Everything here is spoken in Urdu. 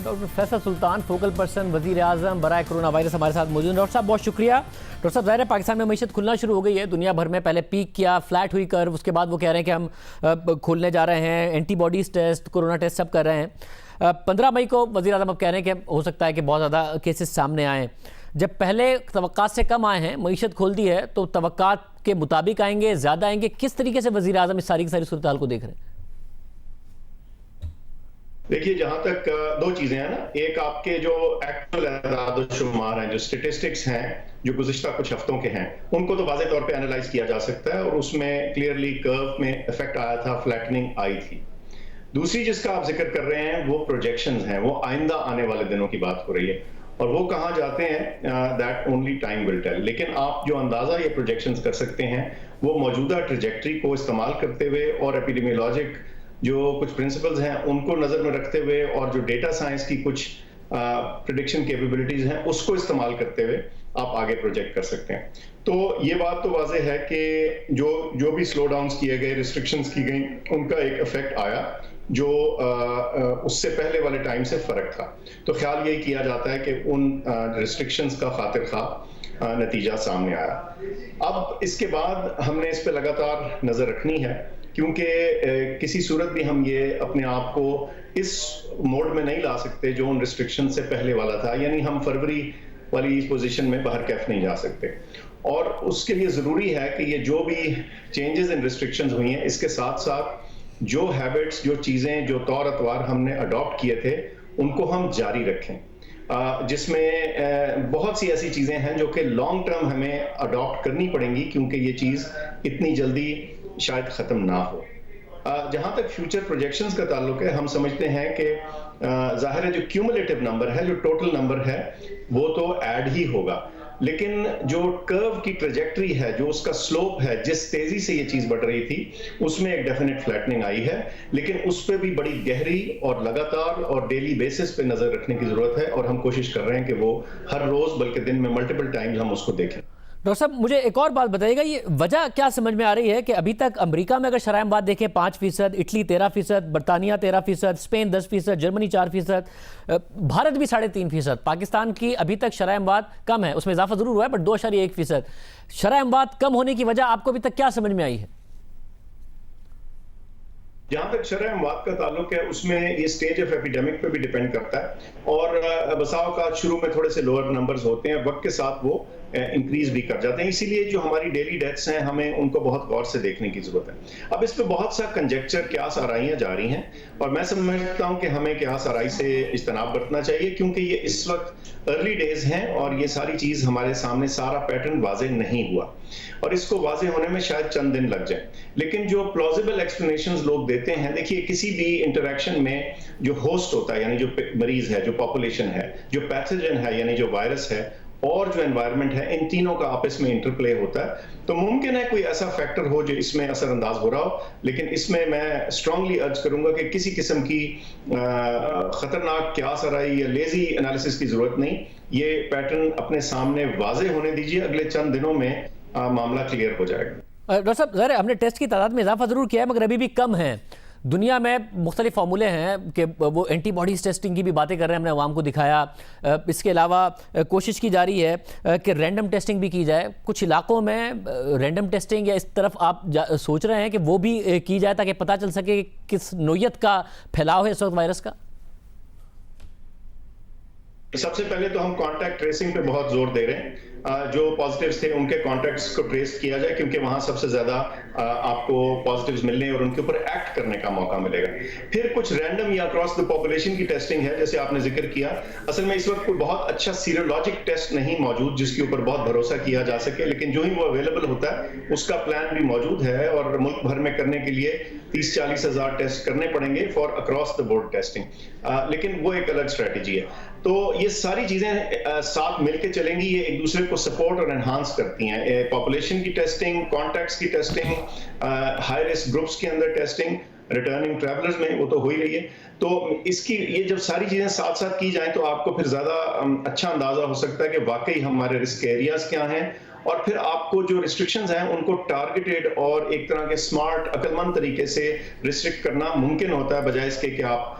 ڈاکٹر فیصل سلطان فوکل پرسن وزیر اعظم برائے کرونا وائرس ہمارے ساتھ موجود ہیں۔ ڈاکٹر صاحب بہت شکریہ۔ ڈاکٹر صاحب ظاہر ہے پاکستان میں معیشت کھلنا شروع ہو گئی ہے، دنیا بھر میں پہلے پیک کیا، فلیٹ ہوئی کرو، اس کے بعد وہ کہہ رہے ہیں کہ ہم کھولنے جا رہے ہیں، antibodies test, corona test سب کر رہے ہیں۔ 15 مئی کو وزیر اعظم اب کہہ رہے ہیں کہ ہو سکتا ہے کہ بہت زیادہ کیسز سامنے آئیں۔ جب پہلے توقعات سے کم آئے ہیں، معیشت کھول دی ہے، تو توقعات کے مطابق آئیں گے، زیادہ آئیں گے؟ کس طریقے سے وزیر اعظم اس ساری کی ساری صورتحال کو دیکھ رہے ہیں؟ دیکھیے، جہاں تک دو چیزیں ہیں نا، ایک آپ کے جو ایکچوئل اعداد و شمار ہیں، جو سٹیٹسٹکس ہیں، جو گزشتہ کچھ ہفتوں کے ہیں، ان کو تو واضح طور پہ انالائز کیا جا سکتا ہے، اور اس میں کلیئرلی کرو میں افیکٹ آیا تھا، فلیٹننگ آئی تھی۔ دوسری جس کا آپ ذکر کر رہے ہیں وہ پروجیکشنز ہیں، وہ آئندہ آنے والے دنوں کی بات ہو رہی ہے، اور وہ کہاں جاتے ہیں that only time will tell. لیکن آپ جو اندازہ یہ پروجیکشنز کر سکتے ہیں وہ موجودہ ٹریجیکٹری کو استعمال کرتے ہوئے اور ایپیڈیمیولوجک جو کچھ پرنسپلز ہیں ان کو نظر میں رکھتے ہوئے، اور جو ڈیٹا سائنس کی کچھ پریڈکشن کیپیبلٹیز ہیں اس کو استعمال کرتے ہوئے آپ آگے پروجیکٹ کر سکتے ہیں۔ تو یہ بات تو واضح ہے کہ جو بھی سلو ڈاؤنز کیے گئے، ریسٹرکشنز کی گئیں، ان کا ایک افیکٹ آیا جو اس سے پہلے والے ٹائم سے فرق تھا۔ تو خیال یہی کیا جاتا ہے کہ ان ریسٹرکشنز کا خاطر خواہ نتیجہ سامنے آیا۔ اب اس کے بعد ہم نے اس پہ لگاتار نظر رکھنی ہے، کیونکہ کسی صورت بھی ہم یہ اپنے آپ کو اس موڈ میں نہیں لا سکتے جو ان ریسٹرکشن سے پہلے والا تھا، یعنی ہم فروری والی پوزیشن میں باہر کیف نہیں جا سکتے۔ اور اس کے لیے ضروری ہے کہ یہ جو بھی چینجز ان ریسٹرکشنز ہوئی ہیں، اس کے ساتھ ساتھ جو ہیبٹس، جو چیزیں، جو طور اطوار ہم نے اڈاپٹ کیے تھے ان کو ہم جاری رکھیں، جس میں بہت سی ایسی چیزیں ہیں جو کہ لانگ ٹرم ہمیں اڈاپٹ کرنی پڑیں گی، کیونکہ یہ چیز اتنی جلدی شاید ختم نہ ہو۔ جہاں تک فیوچر پروجیکشنز کا تعلق ہے، ہم سمجھتے ہیں کہ ظاہر ہے جو کیومولیٹو نمبر ہے، جو ٹوٹل نمبر ہے، وہ تو ایڈ ہی ہوگا، لیکن جو کرو کی ٹریجیکٹری ہے، جو اس کا سلوپ ہے، جس تیزی سے یہ چیز بڑھ رہی تھی، اس میں ایک ڈیفینٹ فلیٹننگ آئی ہے، لیکن اس پہ بھی بڑی گہری اور لگاتار اور ڈیلی بیسس پہ نظر رکھنے کی ضرورت ہے، اور ہم کوشش کر رہے ہیں کہ وہ ہر روز بلکہ دن میں ملٹیپل ٹائمز ہم اس کو دیکھیں۔ ڈاکٹر صاحب مجھے ایک اور بات بتائیے گا، یہ وجہ کیا سمجھ میں آ رہی ہے کہ ابھی تک امریکہ میں اگر شرح اموات دیکھیں 5%، اٹلی 13%، برطانیہ 13%، اسپین 10%، جرمنی 4%، بھارت بھی 3.5%، پاکستان کی ابھی تک شرح اموات کم ہے، اس میں اضافہ ضرور ہوا ہے بٹ 2.1%۔ شرح اموات کم ہونے کی وجہ آپ کو ابھی تک کیا سمجھ میں آئی ہے؟ جہاں تک شرح اموات کا تعلق ہے، اس میں یہ سٹیج آف ایپیڈیمک پہ بھی ڈیپینڈ کرتا ہے، اور بسا اوقات شروع میں تھوڑے سے لوور نمبرز ہوتے ہیں، وقت کے ساتھ وہ انکریز بھی کر جاتے ہیں، اسی لیے جو ہماری ڈیلی ڈیتھس ہیں ہمیں ان کو بہت غور سے دیکھنے کی ضرورت ہے۔ اب اس پہ بہت سا کنجیکچر، قیاس آرائیاں جاری ہیں، اور میں سمجھتا ہوں کہ ہمیں قیاس آرائی سے اجتناب برتنا چاہیے، کیونکہ یہ اس وقت ارلی ڈیز ہیں اور یہ ساری چیز ہمارے سامنے سارا پیٹرن واضح نہیں ہوا، اور اس کو واضح ہونے میں شاید چند دن لگ جائیں۔ لیکن جو پلازیبل ایکسپلینیشنز لوگ دیتے ہیں، دیکھیے کسی بھی انٹریکشن میں جو ہوسٹ ہوتا ہے، یعنی جو مریض ہے، جو پاپولیشن ہے، جو پیتھوجن ہے یعنی جو وائرس ہے، اور جو انوائرمنٹ ہے، ان تینوں کا آپس میں انٹرپلے ہوتا ہے، تو ممکن ہے کوئی ایسا فیکٹر ہو جو اس میں اثر انداز ہو رہا ہو، لیکن اس میں اسٹرانگلی ارج کروں گا کہ کسی قسم کی خطرناک قیاس آرائی یا لیزی انالیسس کی ضرورت نہیں۔ یہ پیٹرن اپنے سامنے واضح ہونے دیجیے، اگلے چند دنوں میں معاملہ کلیئر ہو جائے گا۔ ڈاکٹر صاحب ظاہر ہے ہم نے ٹیسٹ کی تعداد میں اضافہ ضرور کیا ہے، مگر ابھی بھی کم ہیں۔ دنیا میں مختلف فارمولے ہیں کہ وہ اینٹی باڈیز ٹیسٹنگ کی بھی باتیں کر رہے ہیں، ہم نے عوام کو دکھایا۔ اس کے علاوہ کوشش کی جا رہی ہے کہ رینڈم ٹیسٹنگ بھی کی جائے، کچھ علاقوں میں رینڈم ٹیسٹنگ یا اس طرف آپ سوچ رہے ہیں کہ وہ بھی کی جائے تاکہ پتہ چل سکے کہ کس نوعیت کا پھیلاؤ ہے اس وقت وائرس کا؟ سب سے پہلے تو ہم کانٹیکٹ ٹریسنگ پہ بہت زور دے رہے ہیں، جو پازیٹیوز تھے ان کے کانٹیکٹس کو ٹریس کیا جائے، کیونکہ وہاں سب سے زیادہ آپ کو پازیٹیوز ملنے اور ان کے اوپر ایکٹ کرنے کا موقع ملے گا۔ پھر کچھ رینڈم یا اکراس دی پاپولیشن کی ٹیسٹنگ ہے، جیسے آپ نے ذکر کیا۔ اصل میں اس وقت کوئی بہت اچھا سیرولوجک ٹیسٹ نہیں موجود جس کے اوپر بہت بھروسہ کیا جا سکے، لیکن جو ہی وہ اویلیبل ہوتا ہے اس کا پلان بھی موجود ہے، اور ملک بھر میں کرنے کے لیے 30-40 ہزار ٹیسٹ کرنے پڑیں گے for across the board testing, لیکن وہ ایک الگ اسٹریٹجی ہے۔ تو یہ ساری چیزیں ساتھ مل کے چلیں گی، یہ ایک دوسرے کو سپورٹ اور انہانس کرتی ہیں۔ پاپولیشن کی ٹیسٹنگ، کانٹیکٹس کی ٹیسٹنگ، ہائی رسک گروپس کے اندر ٹیسٹنگ، ریٹرننگ ٹریولرز میں وہ تو ہو ہی رہی ہے۔ تو اس کی یہ جب ساری چیزیں ساتھ ساتھ کی جائیں تو آپ کو پھر زیادہ اچھا اندازہ ہو سکتا ہے کہ واقعی ہمارے رسک ایریاز کیا ہیں، اور پھر آپ کو جو ریسٹرکشنز ہیں ان کو ٹارگیٹڈ اور ایک طرح کے سمارٹ عقل مند طریقے سے ریسٹرکٹ کرنا ممکن ہوتا ہے، بجائے اس کے کہ آپ